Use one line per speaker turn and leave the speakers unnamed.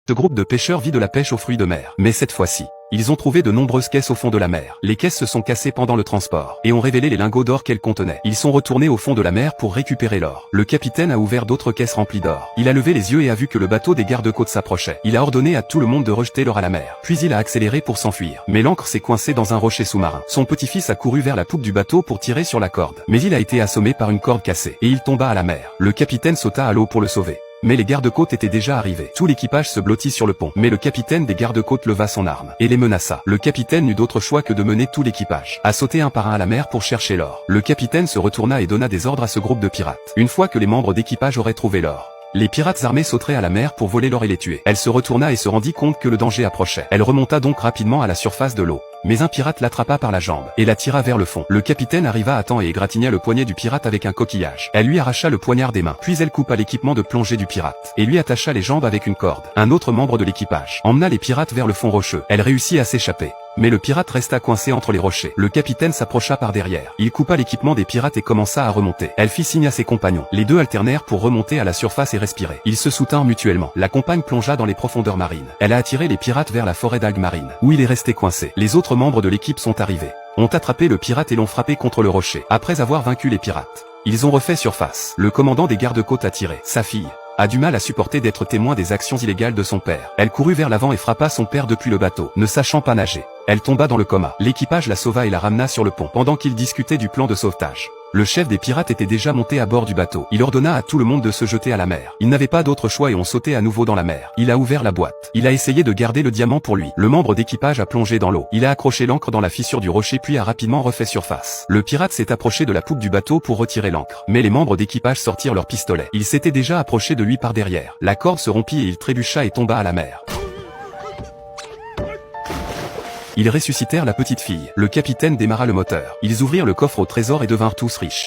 Ce groupe de pêcheurs vit de la pêche aux fruits de mer. Mais cette fois-ci, ils ont trouvé de nombreuses caisses au fond de la mer. Les caisses se sont cassées pendant le transport et ont révélé les lingots d'or qu'elles contenaient. Ils sont retournés au fond de la mer pour récupérer l'or. Le capitaine a ouvert d'autres caisses remplies d'or. Il a levé les yeux et a vu que le bateau des gardes-côtes s'approchait. Il a ordonné à tout le monde de rejeter l'or à la mer. Puis il a accéléré pour s'enfuir. Mais l'ancre s'est coincée dans un rocher sous-marin. Son petit-fils a couru vers la poupe du bateau pour tirer sur la corde. Mais il a été assommé par une corde cassée et il tomba à la mer. Le capitaine sauta à l'eau pour le sauver. Mais les gardes-côtes étaient déjà arrivés. Tout l'équipage se blottit sur le pont. Mais le capitaine des gardes-côtes leva son arme et les menaça. Le capitaine n'eut d'autre choix que de mener tout l'équipage à sauter un par un à la mer pour chercher l'or. Le capitaine se retourna et donna des ordres à ce groupe de pirates. Une fois que les membres d'équipage auraient trouvé l'or, les pirates armés sauteraient à la mer pour voler l'or et les tuer. Elle se retourna et se rendit compte que le danger approchait. Elle remonta donc rapidement à la surface de l'eau. Mais un pirate l'attrapa par la jambe et la tira vers le fond. Le capitaine arriva à temps et égratigna le poignet du pirate avec un coquillage. Elle lui arracha le poignard des mains. Puis elle coupa l'équipement de plongée du pirate et lui attacha les jambes avec une corde. Un autre membre de l'équipage emmena les pirates vers le fond rocheux. Elle réussit à s'échapper. Mais le pirate resta coincé entre les rochers. Le capitaine s'approcha par derrière. Il coupa l'équipement des pirates et commença à remonter. Elle fit signe à ses compagnons. Les deux alternèrent pour remonter à la surface et respirer. Ils se soutinrent mutuellement. La compagne plongea dans les profondeurs marines. Elle a attiré les pirates vers la forêt d'algues marines, où il est resté coincé. Les autres membres de l'équipe sont arrivés, ont attrapé le pirate et l'ont frappé contre le rocher. Après avoir vaincu les pirates, ils ont refait surface. Le commandant des gardes-côtes a tiré. Sa fille a du mal à supporter d'être témoin des actions illégales de son père. Elle courut vers l'avant et frappa son père depuis le bateau. Ne sachant pas nager, elle tomba dans le coma. L'équipage la sauva et la ramena sur le pont. Pendant qu'ils discutaient du plan de sauvetage, le chef des pirates était déjà monté à bord du bateau. Il ordonna à tout le monde de se jeter à la mer. Il n'avait pas d'autre choix et on sautait à nouveau dans la mer. Il a ouvert la boîte. Il a essayé de garder le diamant pour lui. Le membre d'équipage a plongé dans l'eau. Il a accroché l'ancre dans la fissure du rocher puis a rapidement refait surface. Le pirate s'est approché de la poupe du bateau pour retirer l'ancre. Mais les membres d'équipage sortirent leurs pistolets. Ils s'étaient déjà approchés de lui par derrière. La corde se rompit et il trébucha et tomba à la mer. Ils ressuscitèrent la petite fille. Le capitaine démarra le moteur. Ils ouvrirent le coffre au trésor et devinrent tous riches.